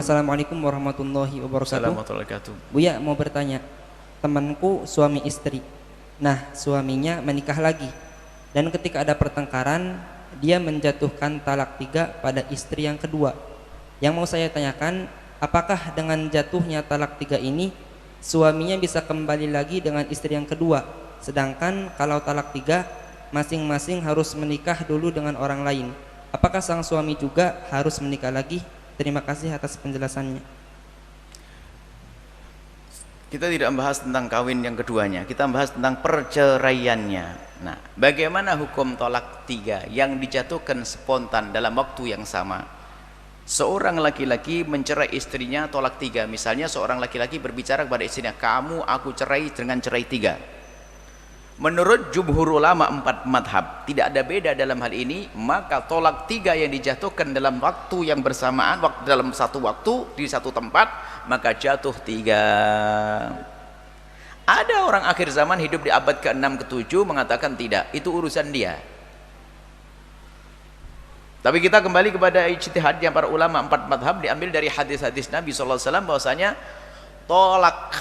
Assalamualaikum warahmatullahi wabarakatuh. Assalamualaikum. Buya mau bertanya, temanku suami istri. Nah, suaminya menikah lagi, dan ketika ada pertengkaran, dia menjatuhkan talak 3 pada istri yang kedua. Yang mau saya tanyakan, apakah dengan jatuhnya talak 3 ini suaminya bisa kembali lagi dengan istri yang kedua? Sedangkan kalau talak 3, masing-masing harus menikah dulu dengan orang lain. Apakah sang suami juga harus menikah lagi? Terima kasih atas penjelasannya. Kita tidak membahas tentang kawin yang keduanya, kita membahas tentang perceraiannya. Nah, bagaimana hukum tolak 3 yang dijatuhkan spontan dalam waktu yang sama? Seorang laki-laki mencerai istrinya tolak 3. Misalnya seorang laki-laki berbicara kepada istrinya, kamu aku cerai dengan cerai 3. Menurut jumhur ulama 4 madhab, tidak ada beda dalam hal ini. Maka tolak 3 yang dijatuhkan dalam waktu yang bersamaan, dalam satu waktu di satu tempat, maka jatuh 3. Ada orang akhir zaman hidup di abad ke-6 ke-7 mengatakan tidak, itu urusan dia. Tapi kita kembali kepada ijtihad yang para ulama 4 madhab, diambil dari hadis-hadis Nabi SAW bahwasanya tolak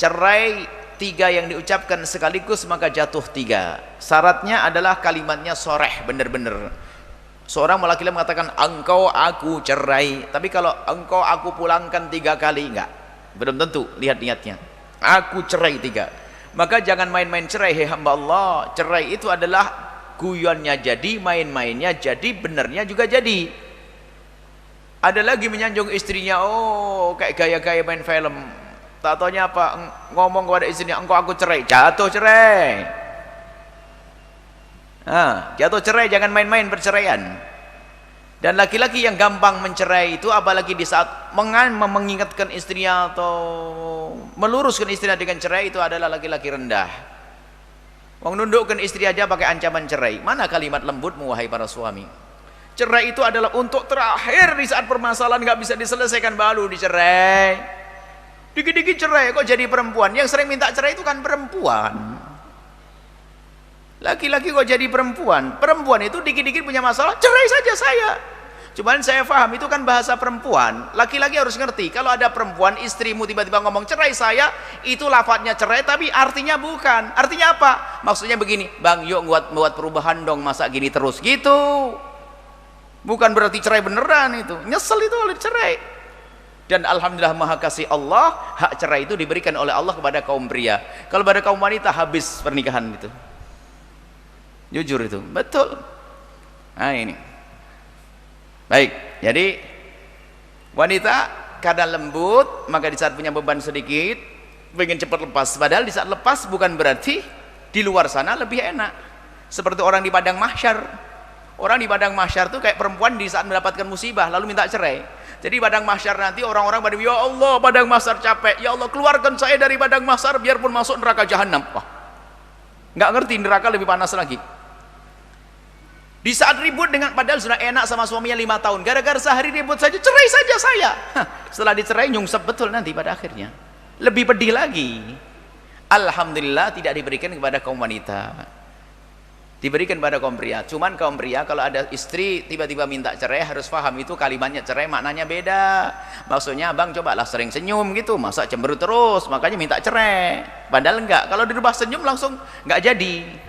cerai 3 yang diucapkan sekaligus maka jatuh 3. Syaratnya adalah kalimatnya soreh, benar-benar. Seorang laki-laki mengatakan engkau aku cerai, tapi kalau engkau aku pulangkan 3 kali, enggak, belum tentu. Lihat niatnya, aku cerai 3. Maka jangan main-main cerai, hei hamba Allah. Cerai itu adalah guyonnya jadi, main-mainnya jadi, benernya juga jadi. Ada lagi menyanjung istrinya, oh kayak gaya-gaya main film. Tak taunya apa, ngomong kepada istrinya, engkau aku cerai, jatuh cerai. Nah, jatuh cerai, jangan main-main perceraian. Dan laki-laki yang gampang mencerai itu, apalagi di saat mengingatkan istrinya atau meluruskan istrinya dengan cerai, itu adalah laki-laki rendah. Menundukkan istri aja pakai ancaman cerai. Mana kalimat lembutmu wahai para suami? Cerai itu adalah untuk terakhir di saat permasalahan nggak bisa diselesaikan baru dicerai. Dikit-dikit cerai kok jadi perempuan. Yang sering minta cerai itu kan perempuan. Laki-laki kok jadi perempuan. Perempuan itu dikit-dikit punya masalah, cerai saja saya. Cuman saya paham itu kan bahasa perempuan. Laki-laki harus ngerti, kalau ada perempuan, istrimu tiba-tiba ngomong cerai saya, itu lafadznya cerai tapi artinya bukan. Artinya apa? Maksudnya begini, bang yuk buat perubahan dong, masa gini terus gitu. Bukan berarti cerai beneran itu. Nyesel itu oleh cerai. Dan alhamdulillah maha kasih Allah, hak cerai itu diberikan oleh Allah kepada kaum pria. Kalau pada kaum wanita habis pernikahan itu. Jujur itu, betul. Nah ini. Baik, jadi wanita kadang lembut, maka di saat punya beban sedikit, pengen cepat lepas. Padahal di saat lepas bukan berarti di luar sana lebih enak. Seperti orang di padang mahsyar. Orang di padang mahsyar itu kayak perempuan di saat mendapatkan musibah lalu minta cerai. Jadi padang mahsyar nanti orang-orang pada, ya Allah padang mahsyar capek, ya Allah keluarkan saya dari padang mahsyar biarpun masuk neraka jahanam. Wah, nggak ngerti neraka lebih panas lagi. Di saat ribut dengan, padahal sudah enak sama suaminya 5 tahun, gara-gara sehari ribut saja, cerai saja saya. Setelah dicerai nyungsep betul nanti pada akhirnya, lebih pedih lagi. Alhamdulillah tidak diberikan kepada kaum wanita, diberikan pada kaum pria. Cuman kaum pria kalau ada istri tiba-tiba minta cerai harus paham itu kalimatnya cerai maknanya beda. Maksudnya abang cobalah sering senyum gitu, masa cemberut terus makanya minta cerai. Padahal enggak, kalau dirubah senyum langsung enggak jadi.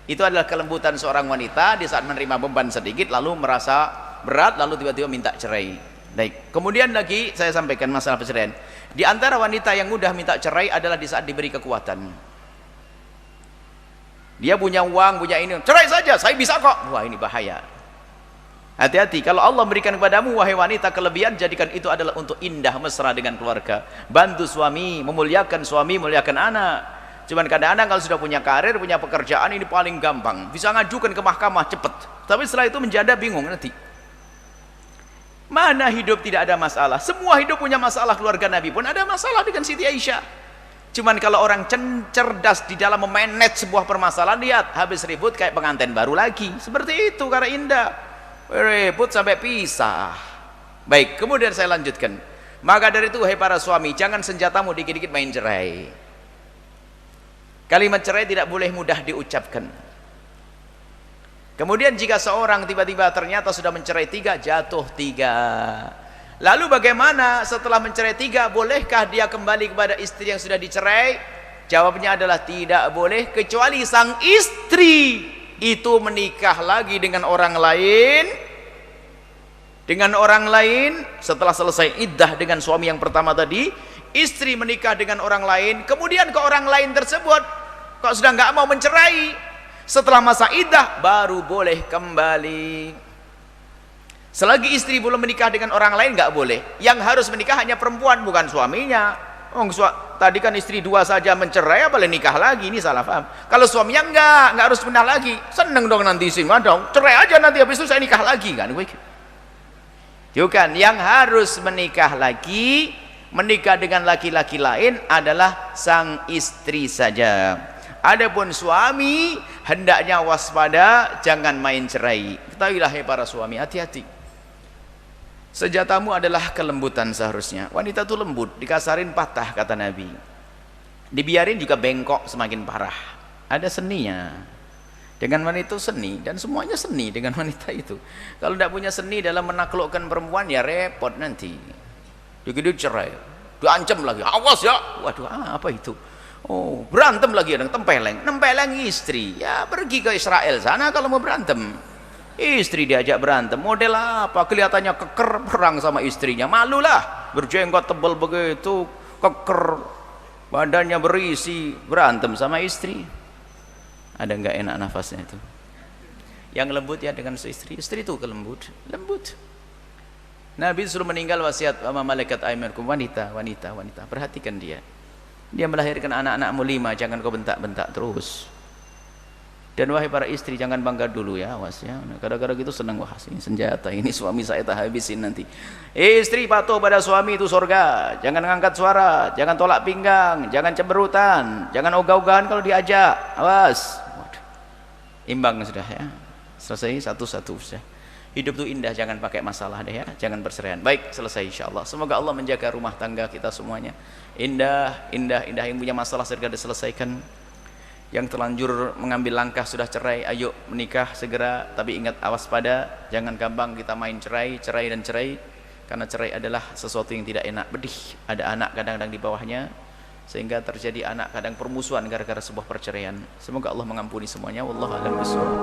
Itu adalah kelembutan seorang wanita di saat menerima beban sedikit lalu merasa berat lalu tiba-tiba minta cerai. Baik, kemudian lagi saya sampaikan masalah perceraian. Di antara wanita yang mudah minta cerai adalah di saat diberi kekuatan. Dia punya uang, punya ini, cerai saja, saya bisa kok. Wah, ini bahaya. Hati-hati, kalau Allah memberikan kepadamu wahai wanita kelebihan, jadikan itu adalah untuk indah mesra dengan keluarga. Bantu suami, memuliakan suami, memuliakan anak. Cuman kadang-kadang kalau sudah punya karir, punya pekerjaan, ini paling gampang, bisa ngajukan ke mahkamah cepet. Tapi setelah itu menjanda bingung nanti. Mana hidup tidak ada masalah? Semua hidup punya masalah. Keluarga Nabi pun ada masalah dengan Siti Aisyah. Cuman kalau orang cerdas di dalam memanage sebuah permasalahan, lihat habis ribut kayak pengantin baru lagi. Seperti itu karena indah. Ribut sampai pisah. Baik, kemudian saya lanjutkan. Maka dari itu wahai para suami, jangan senjatamu dikit-dikit main cerai. Kalimat cerai tidak boleh mudah diucapkan. Kemudian jika seorang tiba-tiba ternyata sudah mencerai 3, jatuh 3. Lalu bagaimana setelah mencerai 3? Bolehkah dia kembali kepada istri yang sudah dicerai? Jawabnya adalah tidak boleh, kecuali sang istri itu menikah lagi dengan orang lain. Dengan orang lain setelah selesai iddah dengan suami yang pertama tadi, istri menikah dengan orang lain, kemudian ke orang lain tersebut kok sudah nggak mau mencerai, setelah masa iddah baru boleh kembali. Selagi istri belum menikah dengan orang lain nggak boleh. Yang harus menikah hanya perempuan, bukan suaminya. Tadi kan istri 2 saja mencerai, boleh nikah lagi? Ini salah paham. Kalau suaminya nggak harus menikah lagi. Seneng dong nanti sih, dong cerai aja nanti, habis itu saya nikah lagi kan? Bukan, yang harus menikah lagi, menikah dengan laki-laki lain adalah sang istri saja. Adapun suami hendaknya waspada, jangan main cerai. Ketahuilah para suami, hati-hati. Senjatamu adalah kelembutan seharusnya. Wanita itu lembut, dikasarin patah kata Nabi. Dibiarin juga bengkok semakin parah. Ada seninya. Dengan wanita itu seni, dan semuanya seni dengan wanita itu. Kalau tidak punya seni dalam menaklukkan perempuan, ya repot nanti. Dikit-dikit cerai, diancam lagi, awas ya. Waduh, apa itu? Oh, berantem lagi, nempeleng istri. Ya pergi ke Israel sana kalau mau berantem. Istri diajak berantem, model apa? Kelihatannya keker, perang sama istrinya, malulah. Berjenggot tebal begitu, keker, badannya berisi, berantem sama istri. Ada nggak enak nafasnya itu? Yang lembut ya dengan istri itu lembut. Nabi suruh meninggal wasiat sama malaikat aimankum, wanita. Perhatikan dia melahirkan anak-anakmu 5, jangan kau bentak-bentak terus. Dan wahai para istri, jangan bangga dulu ya, awas ya. Kadang-kadang gitu senang, wah ini senjata, ini suami saya tak habisin nanti. Istri patuh pada suami itu surga. Jangan ngangkat suara, jangan tolak pinggang, jangan cemberutan, jangan ogah-ogahan kalau diajak. Awas. Waduh. Imbang sudah ya. Selesai satu-satu sudah. Hidup itu indah, jangan pakai masalah deh ya, jangan perceraian. Baik, selesai insyaallah. Semoga Allah menjaga rumah tangga kita semuanya. Indah, yang punya masalah segera diselesaikan. Yang terlanjur mengambil langkah sudah cerai, ayo menikah segera, tapi ingat awas pada, jangan gampang kita main cerai, karena cerai adalah sesuatu yang tidak enak, pedih. Ada anak kadang-kadang di bawahnya, sehingga terjadi anak kadang permusuhan gara-gara sebuah perceraian. Semoga Allah mengampuni semuanya. Wallahu a'lam bishawab.